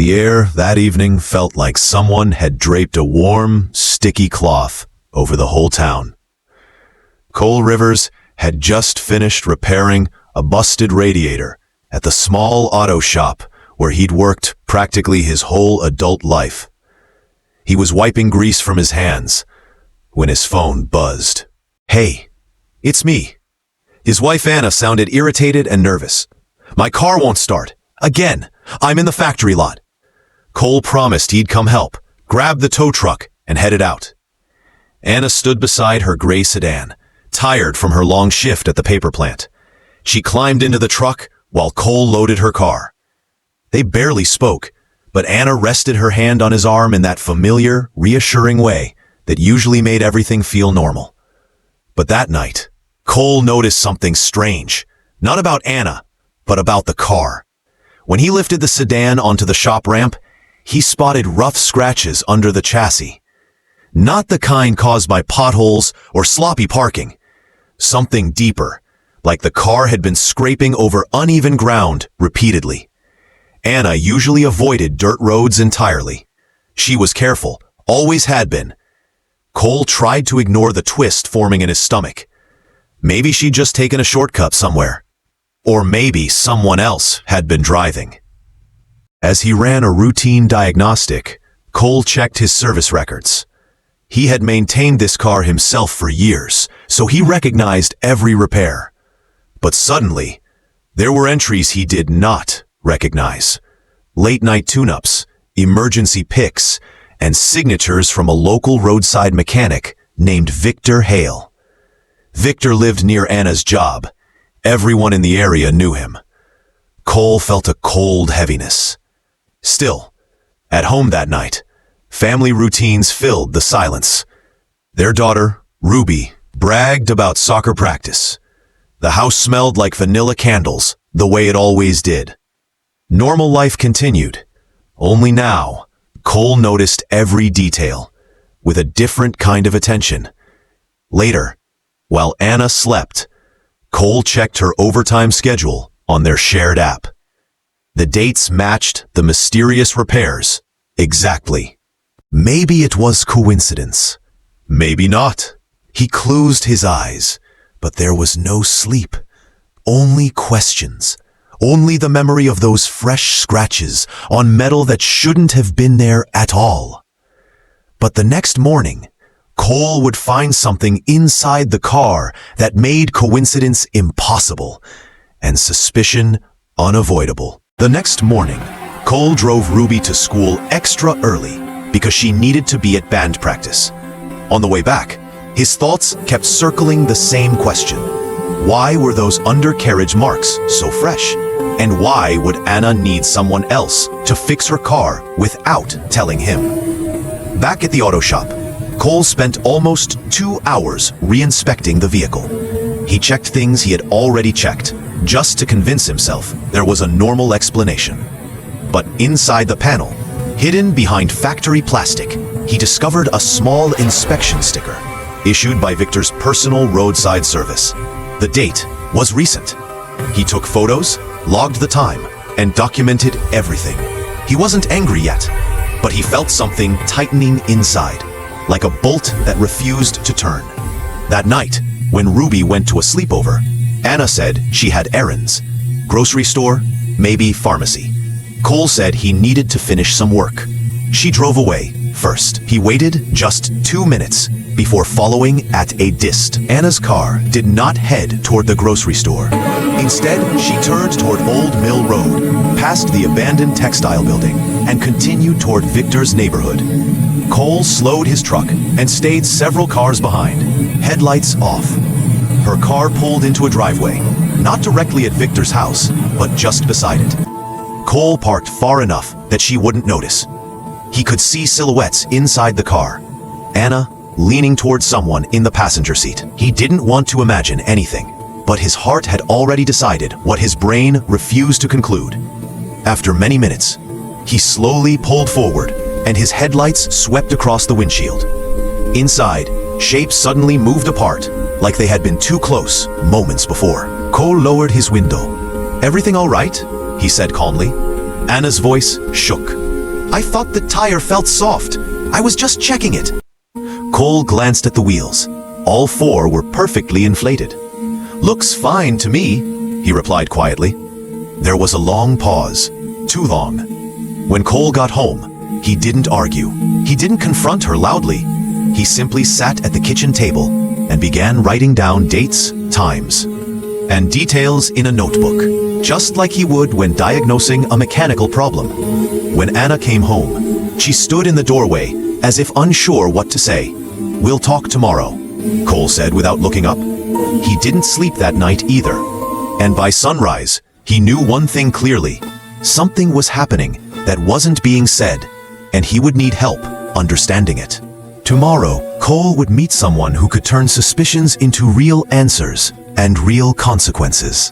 The air that evening felt like someone had draped a warm, sticky cloth over the whole town. Cole Rivers had just finished repairing a busted radiator at the small auto shop where he'd worked practically his whole adult life. He was wiping grease from his hands when his phone buzzed. "Hey, it's me." His wife Anna sounded irritated and nervous. "My car won't start. Again. I'm in the factory lot." Cole promised he'd come help, grabbed the tow truck, and headed out. Anna stood beside her gray sedan, tired from her long shift at the paper plant. She climbed into the truck while Cole loaded her car. They barely spoke, but Anna rested her hand on his arm in that familiar, reassuring way that usually made everything feel normal. But that night, Cole noticed something strange, not about Anna, but about the car. When he lifted the sedan onto the shop ramp, he spotted rough scratches under the chassis. Not the kind caused by potholes or sloppy parking. Something deeper, like the car had been scraping over uneven ground repeatedly. Anna usually avoided dirt roads entirely. She was careful, always had been. Cole tried to ignore the twist forming in his stomach. Maybe she'd just taken a shortcut somewhere. Or maybe someone else had been driving. As he ran a routine diagnostic, Cole checked his service records. He had maintained this car himself for years, so he recognized every repair. But suddenly, there were entries he did not recognize. Late-night tune-ups, emergency picks, and signatures from a local roadside mechanic named Victor Hale. Victor lived near Anna's job. Everyone in the area knew him. Cole felt a cold heaviness. Still, at home that night, family routines filled the silence. Their daughter, Ruby, bragged about soccer practice. The house smelled like vanilla candles, the way it always did. Normal life continued. Only now, Cole noticed every detail, with a different kind of attention. Later, while Anna slept, Cole checked her overtime schedule on their shared app. The dates matched the mysterious repairs exactly. Maybe it was coincidence. Maybe not. He closed his eyes, but there was no sleep. Only questions. Only the memory of those fresh scratches on metal that shouldn't have been there at all. But the next morning, Cole would find something inside the car that made coincidence impossible and suspicion unavoidable. The next morning, Cole drove Ruby to school extra early because she needed to be at band practice. On the way back, his thoughts kept circling the same question. Why were those undercarriage marks so fresh? And why would Anna need someone else to fix her car without telling him? Back at the auto shop, Cole spent almost 2 hours re-inspecting the vehicle. He checked things he had already checked, just to convince himself there was a normal explanation. But inside the panel, hidden behind factory plastic, he discovered a small inspection sticker, issued by Victor's personal roadside service. The date was recent. He took photos, logged the time, and documented everything. He wasn't angry yet, but he felt something tightening inside, like a bolt that refused to turn. That night, when Ruby went to a sleepover, Anna said she had errands. Grocery store, maybe pharmacy. Cole said he needed to finish some work. She drove away first. He waited just 2 minutes before following at a dist. Anna's car did not head toward the grocery store. Instead, she turned toward Old Mill Road, past the abandoned textile building, and continued toward Victor's neighborhood. Cole slowed his truck and stayed several cars behind, headlights off. Her car pulled into a driveway, not directly at Victor's house, but just beside it. Cole parked far enough that she wouldn't notice. He could see silhouettes inside the car. Anna leaning toward someone in the passenger seat. He didn't want to imagine anything, but his heart had already decided what his brain refused to conclude. After many minutes, he slowly pulled forward, and his headlights swept across the windshield. Inside, shapes suddenly moved apart, like they had been too close moments before. Cole lowered his window. "Everything all right?" he said calmly. Anna's voice shook. I thought the tire felt soft. I was just checking it. Cole glanced at the wheels. All four were perfectly inflated. Looks fine to me, he replied quietly. There was a long pause. Too long. When Cole got home, he didn't argue. He didn't confront her loudly. He simply sat at the kitchen table and began writing down dates, times, and details in a notebook, just like he would when diagnosing a mechanical problem. When Anna came home, she stood in the doorway as if unsure what to say. "We'll talk tomorrow," Cole said without looking up. He didn't sleep that night either. And by sunrise, he knew one thing clearly. Something was happening that wasn't being said, and he would need help understanding it. Tomorrow, Cole would meet someone who could turn suspicions into real answers and real consequences.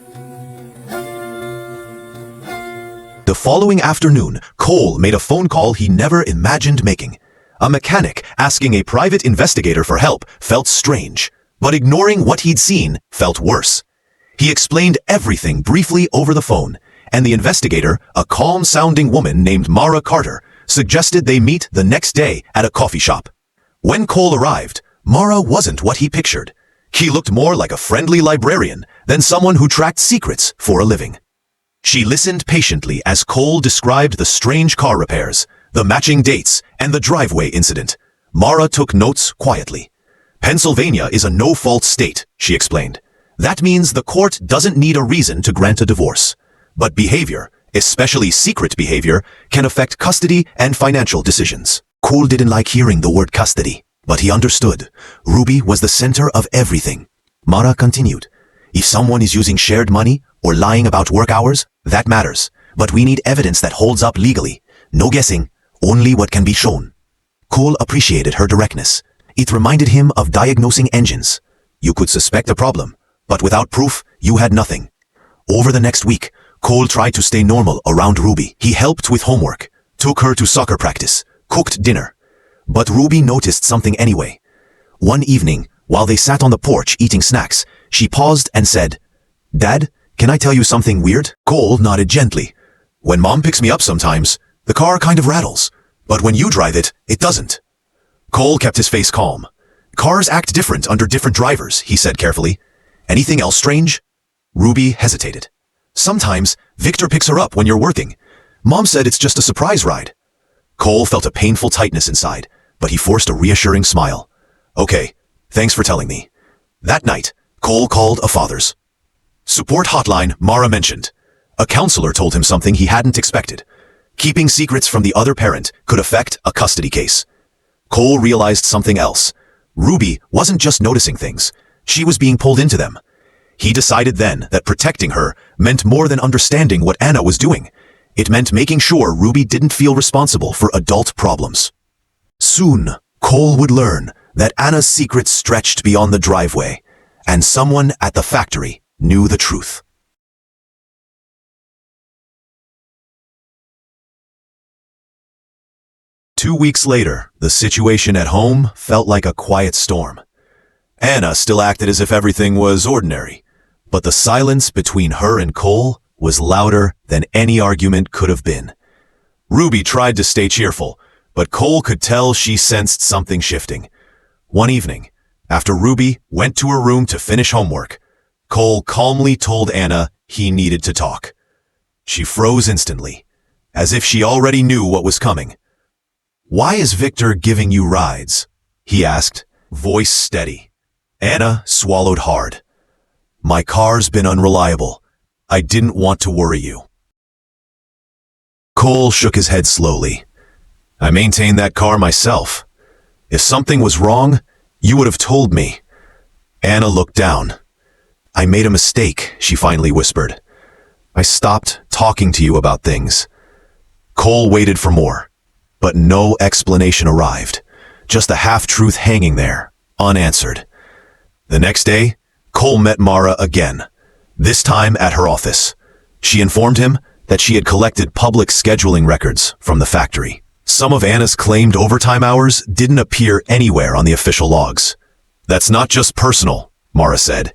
The following afternoon, Cole made a phone call he never imagined making. A mechanic asking a private investigator for help felt strange, but ignoring what he'd seen felt worse. He explained everything briefly over the phone, and the investigator, a calm-sounding woman named Mara Carter, suggested they meet the next day at a coffee shop. When Cole arrived, Mara wasn't what he pictured. She looked more like a friendly librarian than someone who tracked secrets for a living. She listened patiently as Cole described the strange car repairs, the matching dates, and the driveway incident. Mara took notes quietly. "Pennsylvania is a no-fault state," she explained. "That means the court doesn't need a reason to grant a divorce. But behavior, especially secret behavior, can affect custody and financial decisions." Cole didn't like hearing the word custody, but he understood. Ruby was the center of everything. Mara continued. "If someone is using shared money or lying about work hours, that matters. But we need evidence that holds up legally. No guessing, only what can be shown." Cole appreciated her directness. It reminded him of diagnosing engines. You could suspect a problem, but without proof, you had nothing. Over the next week, Cole tried to stay normal around Ruby. He helped with homework, took her to soccer practice, cooked dinner. But Ruby noticed something anyway. One evening, while they sat on the porch eating snacks, she paused and said, "Dad, can I tell you something weird?" Cole nodded gently. "When Mom picks me up sometimes, the car kind of rattles. But when you drive it, it doesn't." Cole kept his face calm. "Cars act different under different drivers," he said carefully. "Anything else strange?" Ruby hesitated. "Sometimes Victor picks her up when you're working. Mom said it's just a surprise ride." Cole felt a painful tightness inside, but he forced a reassuring smile. "Okay, thanks for telling me." That night, Cole called a father's support hotline Mara mentioned. A counselor told him something he hadn't expected. Keeping secrets from the other parent could affect a custody case. Cole realized something else. Ruby wasn't just noticing things. She was being pulled into them. He decided then that protecting her meant more than understanding what Anna was doing. It meant making sure Ruby didn't feel responsible for adult problems. Soon, Cole would learn that Anna's secrets stretched beyond the driveway, and someone at the factory knew the truth. Two weeks later, the situation at home felt like a quiet storm. Anna still acted as if everything was ordinary, but the silence between her and Cole was louder than any argument could have been. Ruby tried to stay cheerful, but Cole could tell she sensed something shifting. One evening, after Ruby went to her room to finish homework, Cole calmly told Anna he needed to talk. She froze instantly, as if she already knew what was coming. "Why is Victor giving you rides?" he asked, voice steady. Anna swallowed hard. "My car's been unreliable. I didn't want to worry you." Cole shook his head slowly. "I maintained that car myself. If something was wrong, you would have told me." Anna looked down. "I made a mistake," she finally whispered. "I stopped talking to you about things." Cole waited for more, but no explanation arrived. Just a half-truth hanging there, unanswered. The next day, Cole met Mara again, this time at her office. She informed him that she had collected public scheduling records from the factory. Some of Anna's claimed overtime hours didn't appear anywhere on the official logs. "That's not just personal," Mara said.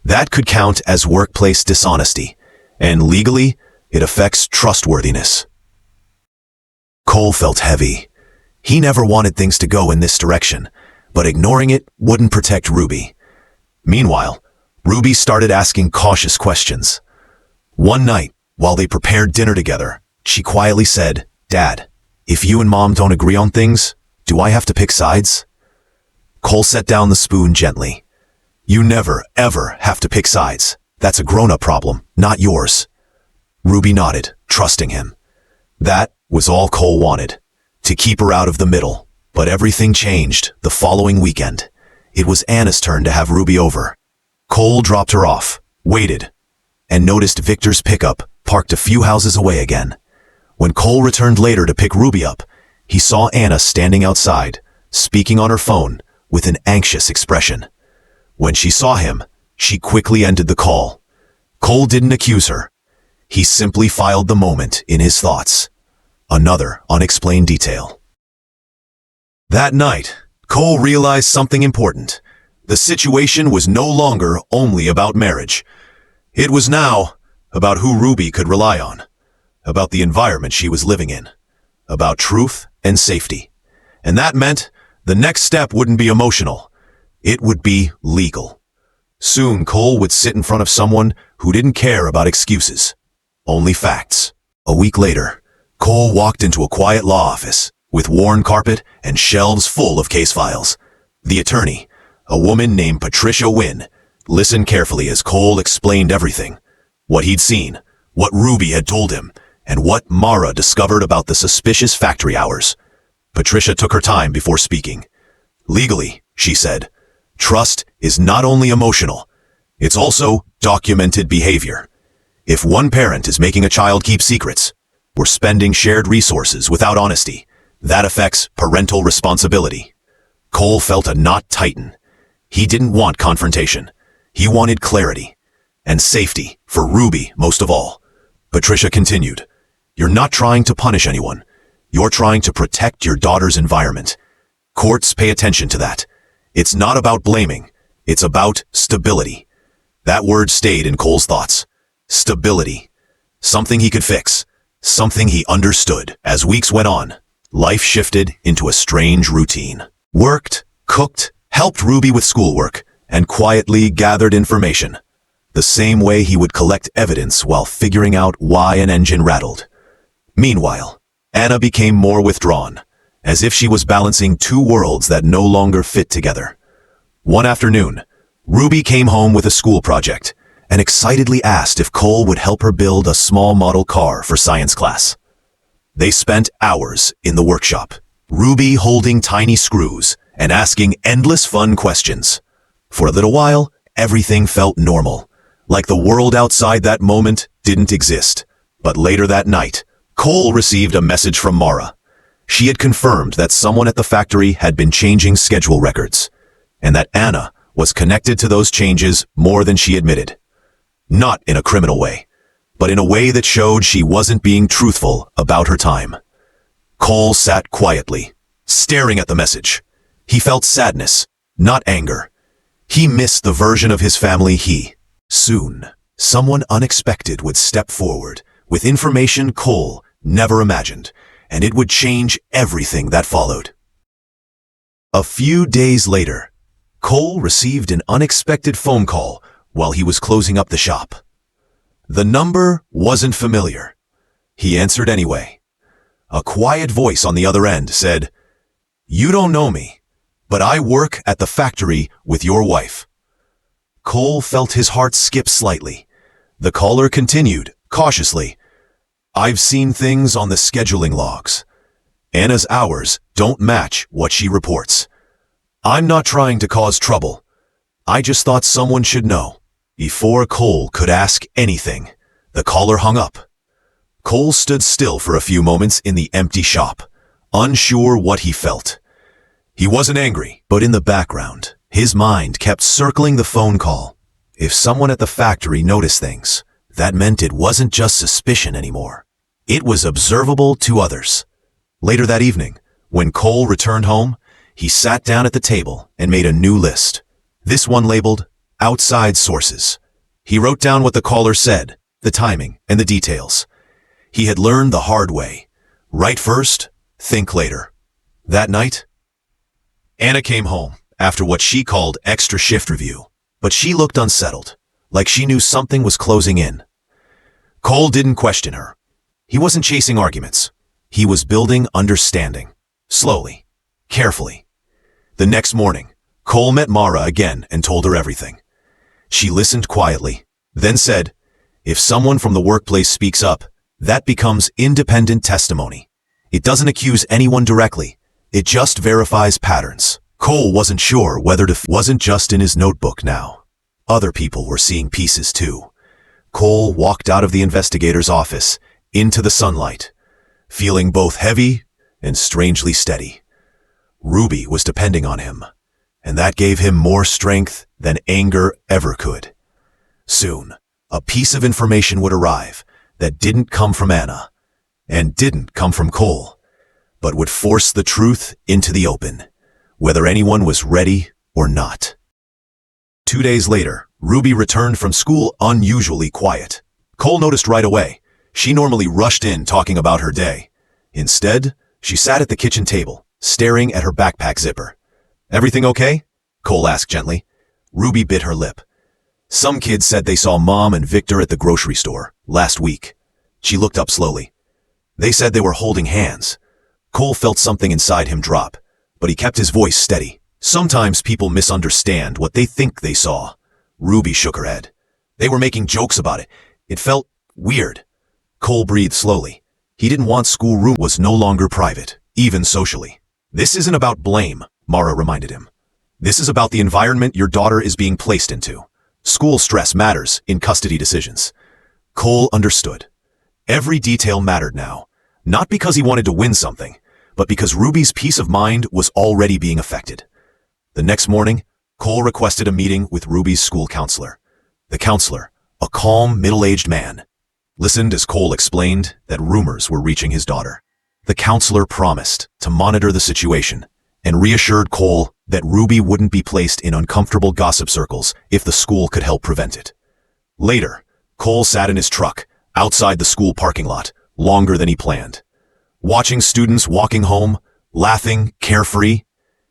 "That could count as workplace dishonesty, and legally, it affects trustworthiness." Cole felt heavy. He never wanted things to go in this direction, but ignoring it wouldn't protect Ruby. Meanwhile, Ruby started asking cautious questions. One night, while they prepared dinner together, she quietly said, "Dad, if you and Mom don't agree on things, do I have to pick sides?" Cole set down the spoon gently. "You never, ever have to pick sides. That's a grown-up problem, not yours." Ruby nodded, trusting him. That was all Cole wanted, to keep her out of the middle. But everything changed the following weekend. It was Anna's turn to have Ruby over. Cole dropped her off, waited, and noticed Victor's pickup parked a few houses away again. When Cole returned later to pick Ruby up, he saw Anna standing outside, speaking on her phone with an anxious expression. When she saw him, she quickly ended the call. Cole didn't accuse her. He simply filed the moment in his thoughts. Another unexplained detail. That night, Cole realized something important. The situation was no longer only about marriage. It was now about who Ruby could rely on, about the environment she was living in, about truth and safety. And that meant the next step wouldn't be emotional. It would be legal. Soon, Cole would sit in front of someone who didn't care about excuses, only facts. A week later, Cole walked into a quiet law office with worn carpet and shelves full of case files. The attorney, a woman named Patricia Wynn, listened carefully as Cole explained everything. What he'd seen, what Ruby had told him, and what Mara discovered about the suspicious factory hours. Patricia took her time before speaking. "Legally," she said, "trust is not only emotional, it's also documented behavior. If one parent is making a child keep secrets, or spending shared resources without honesty, that affects parental responsibility." Cole felt a knot tighten. He didn't want confrontation. He wanted clarity. And safety, for Ruby most of all. Patricia continued, "You're not trying to punish anyone. You're trying to protect your daughter's environment. Courts pay attention to that. It's not about blaming. It's about stability." That word stayed in Cole's thoughts. Stability. Something he could fix. Something he understood. As weeks went on, life shifted into a strange routine. Worked, cooked, helped Ruby with schoolwork, and quietly gathered information. The same way he would collect evidence while figuring out why an engine rattled. Meanwhile, Anna became more withdrawn, as if she was balancing two worlds that no longer fit together. One afternoon, Ruby came home with a school project and excitedly asked if Cole would help her build a small model car for science class. They spent hours in the workshop, Ruby holding tiny screws and asking endless fun questions. For a little while, everything felt normal, like the world outside that moment didn't exist. But later that night, Cole received a message from Mara. She had confirmed that someone at the factory had been changing schedule records, and that Anna was connected to those changes more than she admitted. Not in a criminal way, but in a way that showed she wasn't being truthful about her time. Cole sat quietly, staring at the message. He felt sadness, not anger. He missed the version of his family Soon, someone unexpected would step forward with information Cole never imagined, and it would change everything that followed. A few days later, Cole received an unexpected phone call while he was closing up the shop. The number wasn't familiar. He answered anyway. A quiet voice on the other end said, "You don't know me, but I work at the factory with your wife." Cole felt his heart skip slightly. The caller continued, cautiously, "I've seen things on the scheduling logs. Anna's hours don't match what she reports. I'm not trying to cause trouble. I just thought someone should know." Before Cole could ask anything, the caller hung up. Cole stood still for a few moments in the empty shop, unsure what he felt. He wasn't angry, but in the background, his mind kept circling the phone call. If someone at the factory noticed things, that meant it wasn't just suspicion anymore. It was observable to others. Later that evening, when Cole returned home, he sat down at the table and made a new list. This one labeled outside sources. He wrote down what the caller said, the timing, and the details. He had learned the hard way. Write first, Think later. That night, Anna came home after what she called extra shift review, but she looked unsettled, like she knew something was closing in. Cole didn't question her. He wasn't chasing arguments. He was building understanding. Slowly. Carefully. The next morning, Cole met Mara again and told her everything. She listened quietly, then said, "If someone from the workplace speaks up, that becomes independent testimony. It doesn't accuse anyone directly. It just verifies patterns." Cole wasn't sure whether to wasn't just in his notebook now. Other people were seeing pieces too. Cole walked out of the investigator's office into the sunlight, feeling both heavy and strangely steady. Ruby was depending on him, and that gave him more strength than anger ever could. Soon, a piece of information would arrive that didn't come from Anna, and didn't come from Cole, but would force the truth into the open, whether anyone was ready or not. 2 days later, Ruby returned from school unusually quiet. Cole noticed right away. She normally rushed in talking about her day. Instead, she sat at the kitchen table, staring at her backpack zipper. "Everything okay?" Cole asked gently. Ruby bit her lip. "Some kids said they saw Mom and Victor at the grocery store last week." She looked up slowly. "They said they were holding hands." Cole felt something inside him drop, but he kept his voice steady. "Sometimes people misunderstand what they think they saw." Ruby shook her head. "They were making jokes about it. It felt weird." Cole breathed slowly. He didn't want schoolroom was no longer private, even socially. "This isn't about blame," Mara reminded him. "This is about the environment your daughter is being placed into. School stress matters in custody decisions." Cole understood. Every detail mattered now, not because he wanted to win something, but because Ruby's peace of mind was already being affected. The next morning, Cole requested a meeting with Ruby's school counselor. The counselor, a calm, middle-aged man, listened as Cole explained that rumors were reaching his daughter. The counselor promised to monitor the situation and reassured Cole that Ruby wouldn't be placed in uncomfortable gossip circles if the school could help prevent it. Later, Cole sat in his truck outside the school parking lot longer than he planned. Watching students walking home, laughing, carefree,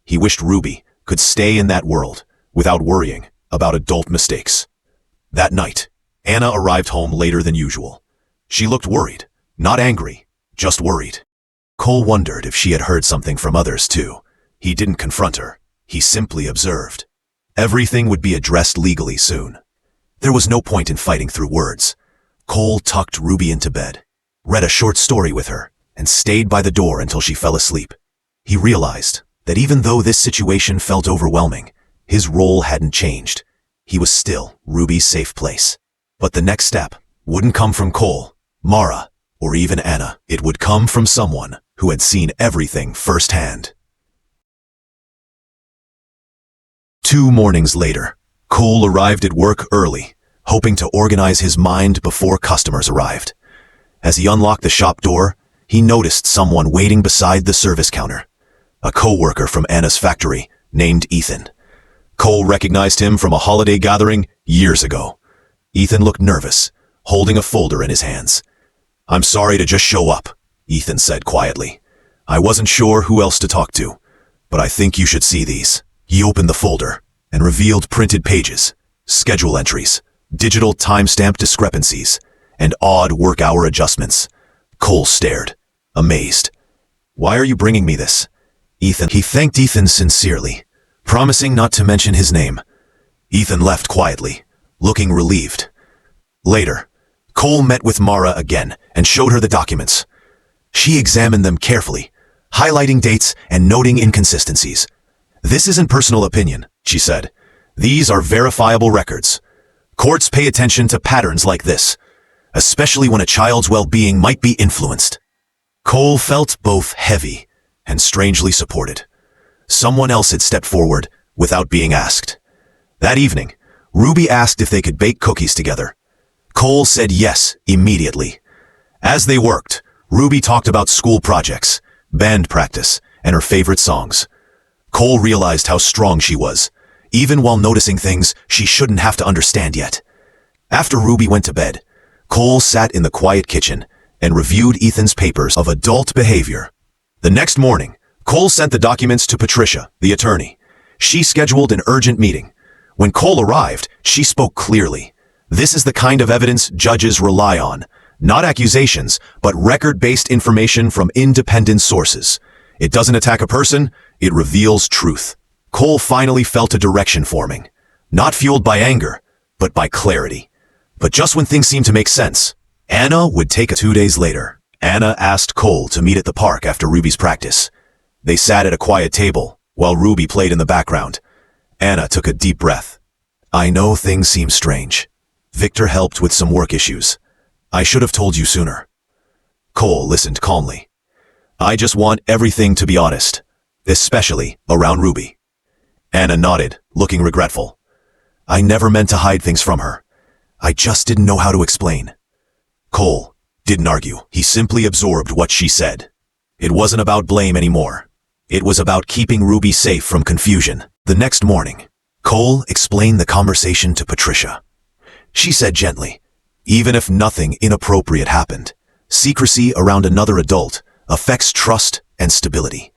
he wished Ruby could stay in that world without worrying about adult mistakes. That night, Anna arrived home later than usual. She looked worried, not angry, just worried. Cole wondered if she had heard something from others too. He didn't confront her. He simply observed. Everything would be addressed legally soon. There was no point in fighting through words. Cole tucked Ruby into bed, read a short story with her, and stayed by the door until she fell asleep. He realized that even though this situation felt overwhelming, his role hadn't changed. He was still Ruby's safe place. But the next step wouldn't come from Cole, Mara, or even Anna. It would come from someone who had seen everything firsthand. 2 mornings later, Cole arrived at work early, hoping to organize his mind before customers arrived. As he unlocked the shop door, he noticed someone waiting beside the service counter. A co-worker from Anna's factory named Ethan. Cole recognized him from a holiday gathering years ago. Ethan looked nervous, holding a folder in his hands. "I'm sorry to just show up," Ethan said quietly. "I wasn't sure who else to talk to, but I think you should see these." He opened the folder and revealed printed pages, schedule entries, digital timestamp discrepancies, and odd work hour adjustments. Cole stared, amazed. "Why are you bringing me this?" He thanked Ethan sincerely, promising not to mention his name. Ethan left quietly, looking relieved. Later, Cole met with Mara again and showed her the documents. She examined them carefully, highlighting dates and noting inconsistencies. "This isn't personal opinion," she said. "These are verifiable records. Courts pay attention to patterns like this, especially when a child's well-being might be influenced." Cole felt both heavy and strangely supported. Someone else had stepped forward without being asked. That evening, Ruby asked if they could bake cookies together. Cole said yes immediately. As they worked, Ruby talked about school projects, band practice, and her favorite songs. Cole realized how strong she was, even while noticing things she shouldn't have to understand yet. After Ruby went to bed, Cole sat in the quiet kitchen and reviewed Ethan's papers of adult behavior. The next morning, Cole sent the documents to Patricia, the attorney. She scheduled an urgent meeting. When Cole arrived, she spoke clearly. This is the kind of evidence judges rely on. Not accusations, but record-based information from independent sources. It doesn't attack a person, it reveals truth. Cole finally felt a direction forming. Not fueled by anger, but by clarity. But just when things seemed to make sense, Anna would take 2 days later. Anna asked Cole to meet at the park after Ruby's practice. They sat at a quiet table, while Ruby played in the background. Anna took a deep breath. I know things seem strange. Victor helped with some work issues. I should have told you sooner. Cole listened calmly. I just want everything to be honest, especially around Ruby. Anna nodded, looking regretful. I never meant to hide things from her. I just didn't know how to explain. Cole didn't argue. He simply absorbed what she said. It wasn't about blame anymore. It was about keeping Ruby safe from confusion. The next morning, Cole explained the conversation to Patricia. She said gently, even if nothing inappropriate happened, secrecy around another adult affects trust and stability.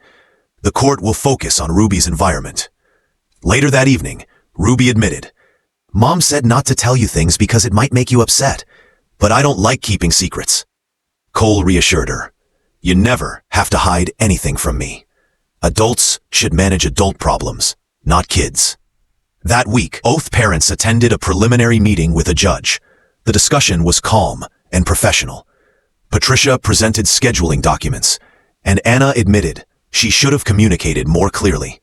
The court will focus on Ruby's environment. Later that evening, Ruby admitted, Mom said not to tell you things because it might make you upset, but I don't like keeping secrets. Cole reassured her, you never have to hide anything from me. Adults should manage adult problems, not kids. That week, both parents attended a preliminary meeting with a judge. The discussion was calm and professional. Patricia presented scheduling documents, and Anna admitted she should have communicated more clearly.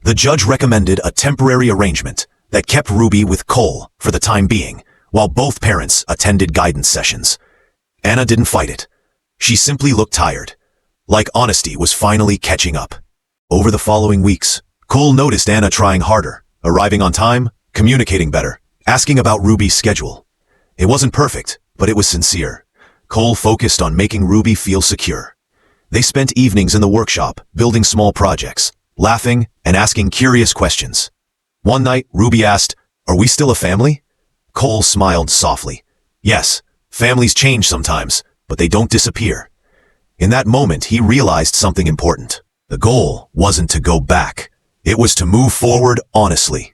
The judge recommended a temporary arrangement that kept Ruby with Cole for the time being, while both parents attended guidance sessions. Anna didn't fight it. She simply looked tired, like honesty was finally catching up. Over the following weeks, Cole noticed Anna trying harder, arriving on time, communicating better, asking about Ruby's schedule. It wasn't perfect, but it was sincere. Cole focused on making Ruby feel secure. They spent evenings in the workshop, building small projects, laughing and asking curious questions. One night, Ruby asked, "Are we still a family?" Cole smiled softly. Yes, families change sometimes, but they don't disappear. In that moment, he realized something important. The goal wasn't to go back. It was to move forward honestly.